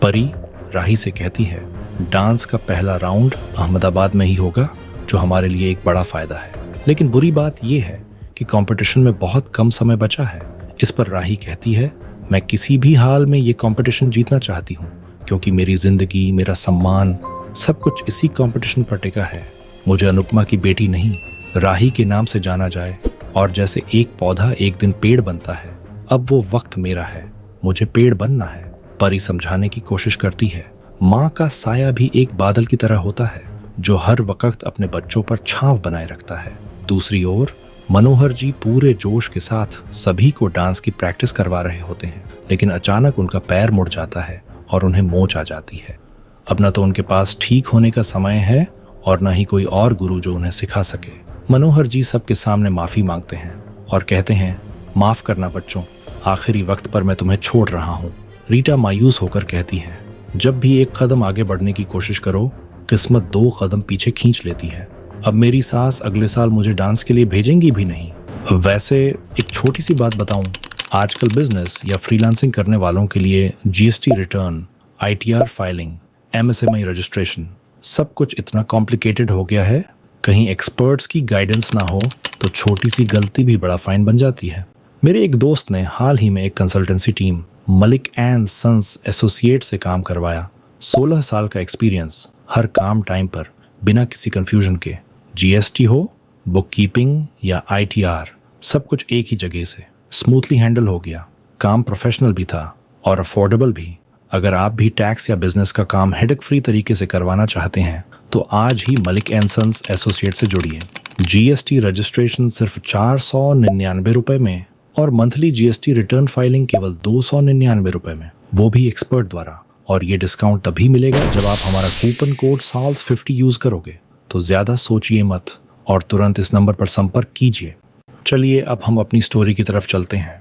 परी राही से कहती है, डांस का पहला राउंड अहमदाबाद में ही होगा, जो हमारे लिए एक बड़ा फायदा है। लेकिन बुरी बात यह है कि कंपटीशन में बहुत कम समय बचा है। इस पर राही कहती है, मैं किसी भी हाल में ये कंपटीशन जीतना चाहती हूँ, क्योंकि मेरी जिंदगी, मेरा सम्मान, सब कुछ इसी कंपटीशन पर टिका है। मुझे अनुपमा की बेटी नहीं, राही के नाम से जाना जाए। और जैसे एक पौधा एक दिन पेड़ बनता है, अब वो वक्त मेरा है, मुझे पेड़ बनना है। परी समझाने की कोशिश करती है, माँ का साया भी एक बादल की तरह होता है, जो हर वक्त अपने बच्चों पर छांव बनाए रखता है। दूसरी ओर मनोहर जी पूरे जोश के साथ सभी को डांस की प्रैक्टिस करवा रहे होते हैं, लेकिन अचानक उनका पैर मुड़ जाता है और उन्हें मोच आ जाती है। अब न तो उनके पास ठीक होने का समय है और न ही कोई और गुरु जो उन्हें सिखा सके। मनोहर जी सबके सामने माफी मांगते हैं और कहते हैं, माफ करना बच्चों, आखिरी वक्त पर मैं तुम्हें छोड़ रहा हूँ। रीटा मायूस होकर कहती है, जब भी एक कदम आगे बढ़ने की कोशिश करो, किस्मत 2 कदम पीछे खींच लेती है। अब मेरी सास अगले साल मुझे डांस के लिए भेजेंगी भी नहीं। वैसे एक छोटी सी बात बताऊं, आजकल बिजनेस या फ्रीलांसिंग करने वालों के लिए GST return, ITR filing, MSME registration, सब कुछ इतना कॉम्प्लिकेटेड हो गया है, कहीं एक्सपर्ट्स की गाइडेंस ना हो तो छोटी सी गलती भी बड़ा फाइन बन जाती है। मेरे एक दोस्त ने हाल ही में एक consultancy team Malik and sons associate से काम करवाया। 16 साल का एक्सपीरियंस, हर काम टाइम पर, बिना किसी कंफ्यूजन के। जीएसटी हो, बुक कीपिंग या आईटीआर, सब कुछ एक ही जगह से स्मूथली हैंडल हो गया। काम प्रोफेशनल भी था और अफोर्डेबल भी। अगर आप भी टैक्स या बिजनेस का काम हेडेक फ्री तरीके से करवाना चाहते हैं तो आज ही मलिक एंड सन्स एसोसिएट से जुड़िए। जीएसटी रजिस्ट्रेशन सिर्फ 499 रुपए में और मंथली जीएसटी रिटर्न फाइलिंग केवल 299 रुपए में, वो भी एक्सपर्ट द्वारा। और ये डिस्काउंट तभी मिलेगा जब आप हमारा कूपन कोड SALS50 यूज करोगे। तो ज्यादा सोचिए मत और तुरंत इस नंबर पर संपर्क कीजिए। चलिए अब हम अपनी स्टोरी की तरफ चलते हैं।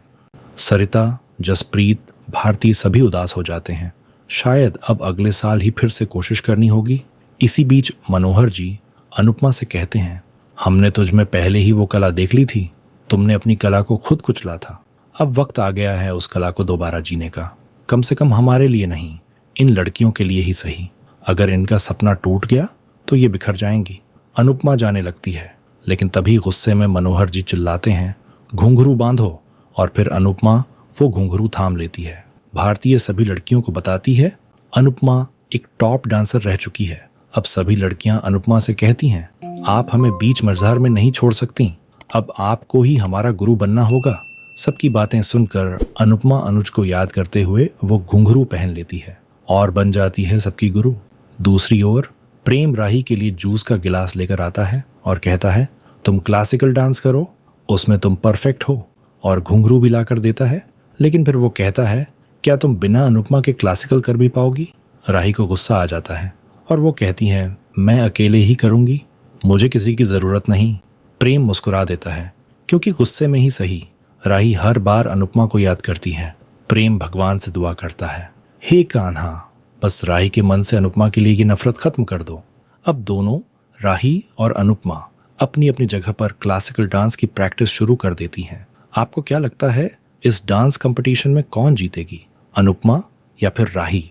सरिता, जसप्रीत, भारती सभी उदास हो जाते हैं। शायद अब अगले साल ही फिर से कोशिश करनी होगी। इसी बीच मनोहर जी अनुपमा से कहते हैं, हमने तुझ में पहले ही वो कला देख ली थी, तुमने अपनी कला को खुद कुचला था। अब वक्त आ गया है उस कला को दोबारा जीने का। कम से कम हमारे लिए नहीं, इन लड़कियों के लिए ही सही। अगर इनका सपना टूट गया तो ये बिखर जाएंगी। अनुपमा जाने लगती है, लेकिन तभी गुस्से में मनोहर जी चिल्लाते हैं, घुंघरू बांधो। और फिर अनुपमा वो घुंघरू थाम लेती है। भारतीय सभी लड़कियों को बताती है, अनुपमा एक टॉप डांसर रह चुकी है। अब सभी लड़कियां अनुपमा से कहती हैं, आप हमें बीच मझधार में नहीं छोड़ सकती, अब आपको ही हमारा गुरु बनना होगा। सबकी बातें सुनकर अनुपमा अनुज को याद करते हुए वो घुंघरू पहन लेती है और बन जाती है सबकी गुरु। दूसरी ओर प्रेम राही के लिए जूस का गिलास लेकर आता है और कहता है, तुम क्लासिकल डांस करो, उसमें तुम परफेक्ट हो। और घुंघरू भी लाकर देता है। लेकिन फिर वो कहता है, क्या तुम बिना अनुपमा के क्लासिकल कर भी पाओगी? राही को गुस्सा आ जाता है और वो कहती है, मैं अकेले ही करूंगी, मुझे किसी की जरूरत नहीं। प्रेम मुस्कुरा देता है, क्योंकि गुस्से में ही सही राही हर बार अनुपमा को याद करती है। प्रेम भगवान से दुआ करता है, हे कान्हा, बस राही के मन से अनुपमा के लिए ये नफरत खत्म कर दो। अब दोनों, राही और अनुपमा, अपनी अपनी जगह पर क्लासिकल डांस की प्रैक्टिस शुरू कर देती हैं। आपको क्या लगता है, इस डांस कंपटीशन में कौन जीतेगी, अनुपमा या फिर राही?